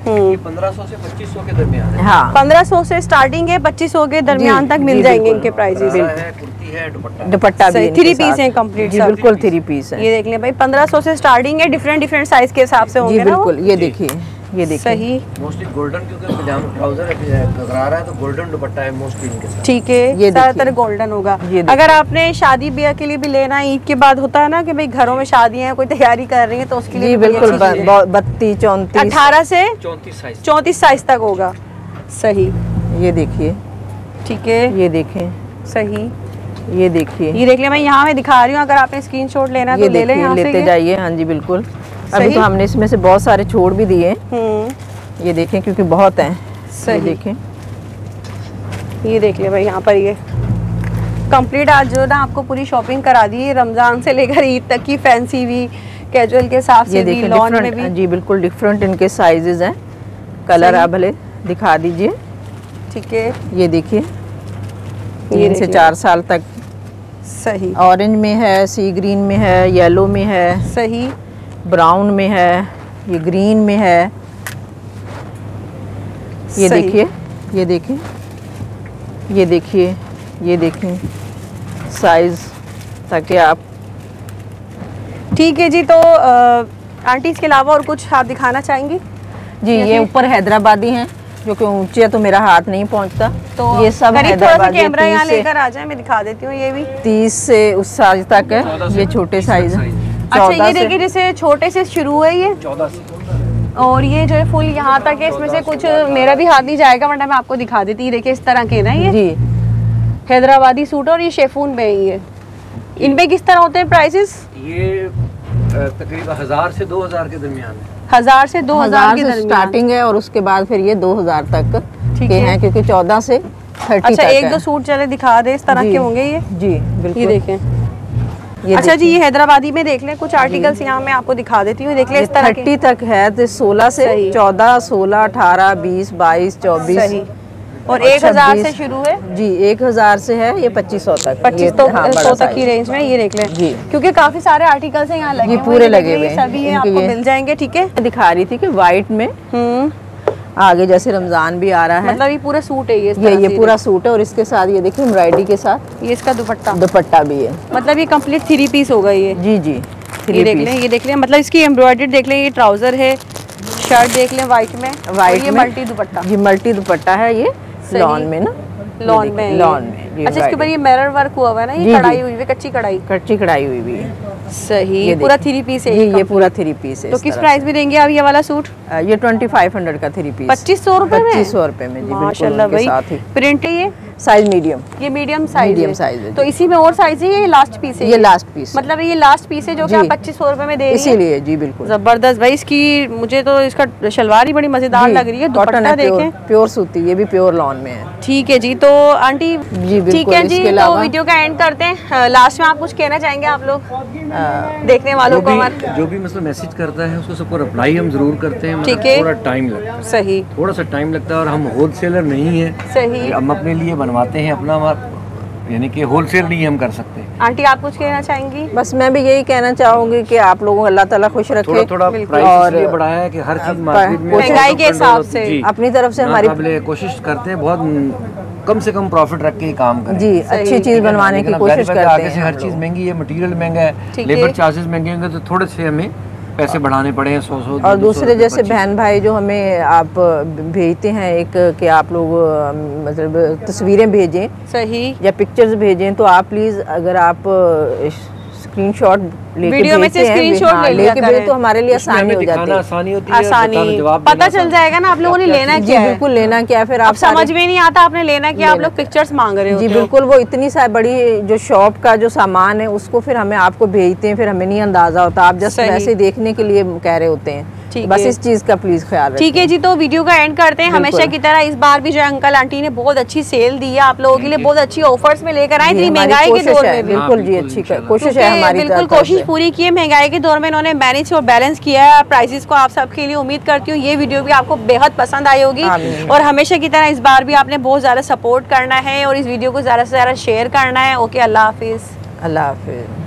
1500 से 2500 के दरमियान है। हाँ, 1500 से स्टार्टिंग है, 2500 के दरमियान तक मिल जाएंगे इनके प्राइसेस। कुर्ती है, दुपट्टा भी 3 पीस है कंप्लीट। जी बिल्कुल 3 पीस है। ये देख लें भाई, 1500 से स्टार्टिंग है, डिफरेंट साइज के हिसाब से होंगे जी बिल्कुल। ये देखिए, ये देखिए। सही। मोस्टली गोल्डन, क्योंकि पजामा ट्राउजर है, गरारा है तो गोल्डन दुपट्टा है मोस्टली इनके साथ। ठीक है, ये ज्यादातर गोल्डन होगा। अगर आपने शादी ब्याह के लिए भी लेना है, ईद के बाद होता है ना कि भाई घरों में शादियां हैं, कोई तैयारी कर रही है, तो उसके लिए जी बिल्कुल 32, 34, 18 से 34 साइज तक होगा। सही। ये देखिए, ठीक है, ये देखें। सही। ये देखिए, ये देख ले, मैं यहाँ मैं दिखा रही हूँ, अगर आपने स्क्रीनशॉट लेना है तो ले लें, यहाँ से लेते जाइए। हाँ जी बिल्कुल। अभी तो हमने इसमें से बहुत सारे छोड़ भी दिए। ये देखें, क्योंकि बहुत हैं। सही। ये देखें, ये देख ले भाई, यहाँ पर ये कंप्लीट आज जो ना आपको पूरी शॉपिंग करा दी है, रमजान से लेकर ईद तक की, फैंसी भी, कैजुअल के हिसाब से भी, लॉन में भी। जी बिल्कुल डिफरेंट इनके साइजेस हैं, कलर आप भले दिखा दीजिए। ठीक है, ये देखिए, 3 से 4 साल तक। सही। ऑरेंज में है, सी ग्रीन में है, येलो में है, सही, ब्राउन में है, ये ग्रीन में है। ये देखिए, ये देखिए, ये देखिए, ये देखिए साइज, ताकि आप। ठीक है जी। तो आंटी इसके अलावा और कुछ आप दिखाना चाहेंगी? जी, ये ऊपर हैदराबादी हैं, जो कि ऊंचे है तो मेरा हाथ नहीं पहुंचता। तो ये सब हैदराबादी। कैमरा यहाँ लेकर आ जाए, मैं दिखा देती हूँ। ये भी 30 से उस साइज तक है, ये छोटे साइज है। अच्छा, ये देखिए, जैसे छोटे से शुरू है ये 14 से, और ये जो है फुल यहाँ तक है। इसमें से कुछ मेरा भी हाथ नहीं जाएगा, वरना मैं आपको दिखा देती। देखिए इस तरह के ना, ये जी हैदराबादी सूट, और ये शेफून में ही है। इनमें किस तरह होते हैं प्राइसेस? ये तकरीबन 1000 से 2000 के दरमियान है। 1000 से 2000 के दरमियान स्टार्टिंग है, और उसके बाद फिर ये 2000 तक के हैं, क्योंकि 14 से 30 अच्छा, तक एक दो सूट चले दिखा दे, इस तरह के होंगे ये। जी बिल्कुल। ये देखें। अच्छा जी, ये हैदराबादी में देख लें, कुछ आर्टिकल्स यहाँ मैं आपको दिखा देती हूँ। देख लें इस तरह 30 तक है, तो 16 से 14, 16, 18, 20, 22, 24। सही। और 1000 से शुरू है जी, 1000 से है, ये 2500 तक, 2500 तक की रेंज में। ये देख लें जी, क्योंकि काफी सारे आर्टिकल्स हैं यहाँ लगे हुए, पूरे लगे हुए, सभी आपको मिल जाएंगे। ठीक है, दिखा रही थी कि व्हाइट में आगे जैसे रमजान भी आ रहा है, मतलब ये पूरा सूट है। ये पूरा सूट है, और इसके साथ ये देखिए एम्ब्रॉयडरी के साथ ये इसका दुपट्टा भी है। मतलब ये कंप्लीट 3 पीस होगा ये। जी जी, ये देख लें, मतलब इसकी एम्ब्रॉयडरी देख लें। ये ट्राउजर है, शर्ट देख लें व्हाइट में, ये मल्टी दुपट्टा। जी मल्टी दुपट्टा है, ये लॉन में ना, लॉन में। अच्छा, इसके ऊपर ये मिरर वर्क हुआ हुआ है ना, ये कढ़ाई हुई है, कच्ची कढ़ाई हुई भी है। सही, पूरा 3 पीस है ये पूरा 3 पीस है। तो किस प्राइस में देंगे आप ये वाला सूट? ये 2500 का 3 पीस, 2500 रुपए में। 2500 रुपए में जी, माशाल्लाह भाई। प्रिंट है ये, साइज मीडियम, ये मीडियम साइज है। तो इसी में और साइज है, ये लास्ट पीस है? ये लास्ट पीस, मतलब ये लास्ट पीस है जो कि आप 2500 रुपए में दे रही हैं। इसीलिए जी बिल्कुल जबरदस्त भाई। इसकी मुझे तो इसका शलवार ही बड़ी मजेदार लग रही है। दुपट्टा देखें, प्योर सूती, ये भी प्योर लॉन में है। ठीक है जी। तो आंटी जी ठीक है जी, तो वीडियो का एंड करते हैं। लास्ट में आप कुछ कहना चाहेंगे आप लोग देखने वालों को? जो भी मतलब मैसेज करता है उसको सबको रिप्लाई हम जरूर करते हैं। ठीक है, थोड़ा टाइम लगता है। सही, थोड़ा सा टाइम लगता है, और हम होलसेलर नहीं है। सही, हम अपने लिए बनवाते हैं अपना, यानी कि होलसेल नहीं हम कर सकते। आंटी आप कुछ कहना चाहेंगी? बस मैं भी यही कहना चाहूंगी कि आप लोगों को अल्लाह ताला खुश रखे। थोड़ा प्राइस इसलिए बढ़ाया है कि हर चीज मार्केट में महंगाई के हिसाब से अपनी तरफ से हमारी कोशिश करते हैं, बहुत कम से कम प्रॉफिट रख के ही काम करें। जी, अच्छी चीज बनवाने की कोशिश करते हैं। आगे से हर चीज महंगी है, मटेरियल महंगा है, लेबर चार्जेस महंगे होंगे, तो थोड़े से हमें पैसे बढ़ाने पड़े हैं 100 और दूसरे जैसे बहन भाई जो हमें आप भेजते हैं एक कि आप लोग मतलब तस्वीरें भेजें, सही, या पिक्चर्स भेजें, तो आप प्लीज़ अगर आप स्क्रीनशॉट वीडियो में से स्क्रीनशॉट लेके भेज तो हमारे लिए आसानी हो जाती है, आसानी पता चल जाएगा ना आप लोगों ने लेना क्या है, बिल्कुल लेना क्या है। फिर आप समझ में नहीं आता आपने लेना क्या, आप लोग पिक्चर्स मांग रहे हो जी बिल्कुल। वो इतनी सारी बड़ी जो शॉप का जो सामान है उसको फिर हमें आपको भेजते हैं, फिर हमें नहीं अंदाजा होता, आप जस्ट वैसे देखने के लिए कह रहे होते हैं। बस इस चीज का प्लीज ख्याल रखें। ठीक है जी, तो वीडियो का एंड करते हैं। हमेशा की तरह इस बार भी जो अंकल आंटी ने बहुत अच्छी सेल दी है आप लोगों के लिए, बहुत अच्छी ऑफर्स में लेकर आए इतनी महंगाई के दौर में। बिल्कुल जी, अच्छी कोशिश है हमारी, बिल्कुल कोशिश पूरी की है। महंगाई के दौर में इन्होंने मैनेज और बैलेंस किया है प्राइसेस को। आप सबके लिए उम्मीद करती हूँ ये वीडियो भी आपको बेहद पसंद आई होगी, और हमेशा की तरह इस बार भी आपने बहुत ज्यादा सपोर्ट करना है और इस वीडियो को ज्यादा से ज्यादा शेयर करना है। ओके, अल्लाह हाफिज। अल्लाह हाफिज।